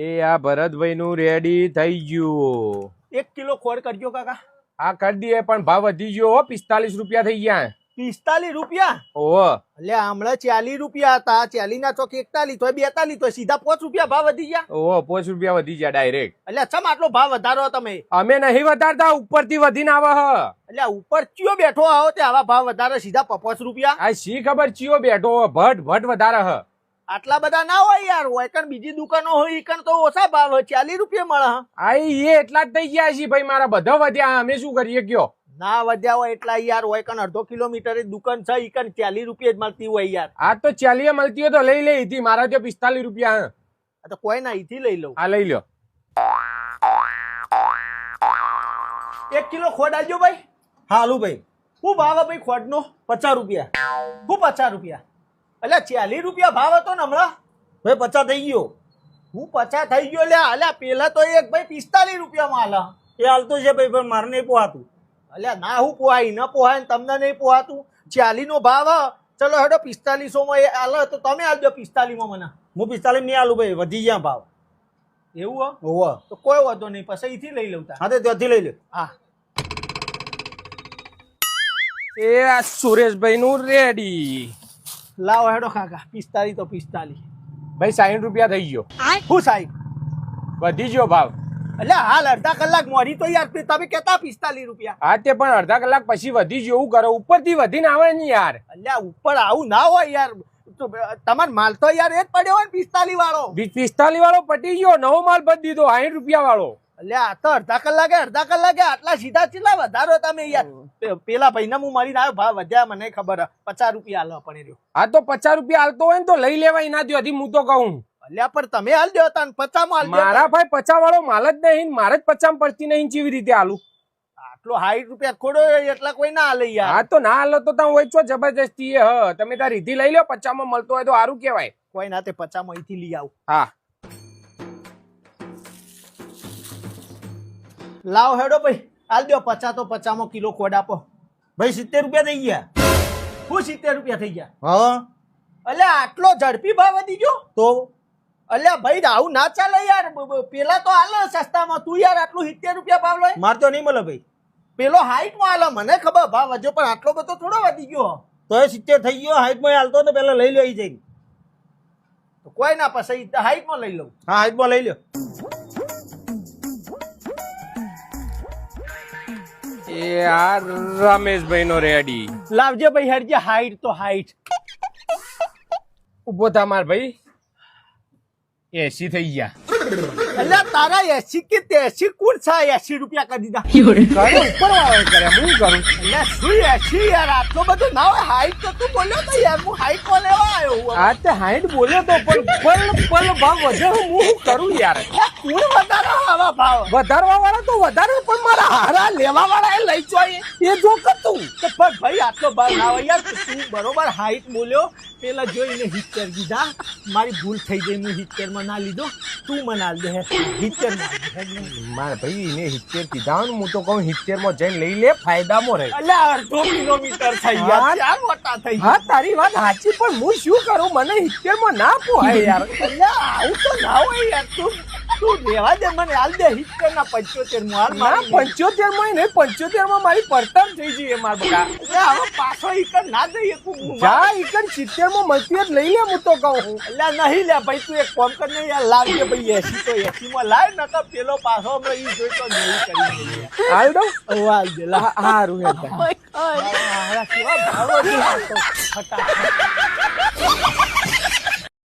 એ આ ભરતભાઈ નું રેડી થઈ ગયું. 1 કિલો ખોડ કરજો કાકા. આ કરી દઈએ પણ ભાવ વધી ગયો હો, 45 રૂપિયા થઈ ગયા. 45 રૂપિયા? ઓહો એટલે હમણાં 40 રૂપિયા હતા, 40 ના ચોક 41 તો 42 તો સીધા 5 રૂપિયા ભાવ વધી ગયા. ઓહો 5 રૂપિયા વધી ગયા ડાયરેક્ટ. એટલે ચમ આટલો ભાવ વધારો તમે? અમે નહીં વધારતા, ઉપરથી વધીને આવે હ. એટલે ઉપર ચિયો બેઠો આવો તે આવા ભાવ વધારે સીધા 5 રૂપિયા? આ શી ખબર ચિયો બેઠો ભટ વધારે હ. આટલા બધા ના હોય યાર, હોય કણ બીજી દુકાનો હોય કણ તો ઓછા ભાવ હોય, 40 રૂપિયા મળે. આ એ એટલા જ થઈ ગયા છે ભાઈ, મારા બધા વધ્યા, અમે શું કરીએ કયો? ના વધ્યા હોય એટલા યાર, હોય કણ અડધો કિલોમીટર દુકાન છે, ઈ કણ 40 રૂપિયા જ મળતી હોય યાર. આ તો 40 મળતી હોય તો લઈ લે હતી, મારા ત્યાં 45 રૂપિયા. તો કોઈ ના ઈથી લઈ લઉં. આ લઈ લો. 1 કિલો ખોડ આલજો ભાઈ. હાલું ભાઈ. શું ભાવ ભાઈ ખોડ નો? 50 રૂપિયા. શું 50 રૂપિયા? એટલે 40 રૂપિયા ભાવ હતો ને હમણાં? ભાઈ 50 થઈ ગયો. હું 50 થઈ ગયો લે. અલ્યા પેલા તો એક ભાઈ 45 રૂપિયામાં આલા. એ હાલતો છે ભાઈ, પણ મારે નહીં પોહાતું. અલ્યા ના હું પોહાય ન પોહાય ને તમને નહીં પોહાતું. 40 નો ભાવ ચલો હેડો 4500 માં આલો તો તમે આલજો 45 માં મને. હું 45 નહીં આલું ભાઈ, વધી ગયા ભાવ. એવું હોવ. તો કોઈ વાંધો નહીં, પછી અહીંથી લઈ લઉં તા. હા તો ત્યાંથી લઈ લે. હા એ આ સુરેશભાઈ નું રેડી. લાવો હેડો કાકા. 45 તો 45. ભાઈ 60 રૂપિયા થઈ ગયો. શું સાહેબ વધી ગયો ભાવ. એટલે હાલ અડધા કલાક મોરી તો યાર તમે કેતા 45 રૂપિયા? હા તે પણ અડધા કલાક પછી વધી ગયો, એવું કરો ઉપરથી વધીને આવે ને યાર. અલ્યા ઉપર આવું ના હોય યાર, તમાર માલ તો યાર એ જ પડ્યો હોય ને 45 વાળો. 45 વાળો પટી ગયો, નવો માલ બધી દીધો 60 રૂપિયા વાળો. અલ્યા આ તો અડધા કલાકે આટલા સીધા ચેટલા વધારો તમે યાર? પેલા ભાઈને હું મારી આવ્યો ભાવ વધ્યા મને ખબર, 50 રૂપિયા આલો પણ રહ્યો. હા તો 50 રૂપિયા હાલતો હોય ને તો લઈ લેવાય ના દો, હું તો કહું. અલ્યા પણ તમે હાલ દો તા 50 માં હાલ. મારા ભાઈ 50 વાળો માલ જ નહીં, મારે જ 50 પડતી નહીં, કેવી રીતે હાલું? આટલો 60 રૂપિયા ખોડો એટલા કોઈ ના હાલે યાર. હા તો ના હાલો તો તમે હોય છો જબરજસ્તી હ, તમે તાર રીધી લઈ લો, 50 માં મળતો હોય તો સારું કેવાય. કોઈ ના તે 50 માં અહીંથી લઈ આવું. હા લાવ હેડો ભાઈ હાલ દો 50 તો 50 માં કિલો ખોડ આપો. ભાઈ 70 રૂપિયા થઈ ગયા. શું 70 રૂપિયા થઈ ગયા? હા. અલ્યા આટલો ઝડપી ભાવ વધી ગયો તો અલ્યા ભાઈ આવું ના ચાલે યાર. પેલા તો હાલે સસ્તામાં, તું યાર આટલું 70 રૂપિયા ભાવ લે? માર તો નહીં મળે ભાઈ. પેલો 60 માં હાલે, મને ખબર ભાવ વધ્યો પણ આટલો બધો થોડો વધી ગયો. તો એ 70 થઈ ગયો, 60 માં હાલતો ને પેલા લઈ લો ઈ જઈને. તો કોઈ ના પછી 60 માં લઈ લઉં. હા 60 માં લઈ લો. એ આ રમેશભાઈ નો રેડી. લાવજે ભાઈ હેડજે 60 તો 60. ઉભો થા માર ભાઈ, 80 થઈ ગયા. અલ્યા તારા 80 કે 83 કુલ છે? 80 રૂપિયા કરી દીધા. કરે ઉપર વાળો કરે, હું કરું? અલ્યા શું 80 યાર, આટલો બધો ના હોય. 60 તો તું બોલ્યો તો યાર, હું 60 માં લેવા આવ્યો. આ તે 60 બોલ્યો તો પણ પલ ભાવ વધે, હું શું કરું યાર? કુલ વધારો આવા ભાવ. વધારવા વાળા તો વધારે, પણ મારા હારા લેવા વાળા એ લઈ જોઈએ એ જો કરતું. તો પણ ભાઈ આટલો ભાવ ના હોય યાર. તું બરોબર 60 બોલ્યો, પેલા જોઈને 70 દીધા. મારી ભૂલ થઈ ગઈ, હું 70 માં ના લીધો. તું મને આલ દે 70 માં. મારા ભાઈ એને 70 કીધા ને, હું તો કહું 70 માં જઈને લઈ લે, ફાયદામાં રહે. અલ્યા અડધો કિલોમીટર થઈ ગયા, ચાર મોટા થઈ ગયા. હા તારી વાત સાચી, પણ હું શું કરું, મને 70 માં ના પોહાય યાર. અલ્યા આવું તો ના હોય યાર. તું રેવા દે, મને હાલ દે 70 ના 75 માં હાલ. ના 75 માં નહીં, 75 માં મારી પડતર થઈ જઈએ માર બકા. અલ્યા હવે પાછો ઈકન ના જઈએ. જા ઈકન 70 માં મળતી જ લઈ લે, હું તો કહું. અલ્યા નહીં લે ભાઈ, તું એક કામ કર ને યાર, લાવજે ભાઈ 80 તો 80 માં લાવ, નકર પેલો પાછો હમણાં ઈ જોઈ તો નહીં કરી દઈએ. હાલ દો. હાલ દે લા. હારું હે. કેવા ભાવો છે ફટાફટ.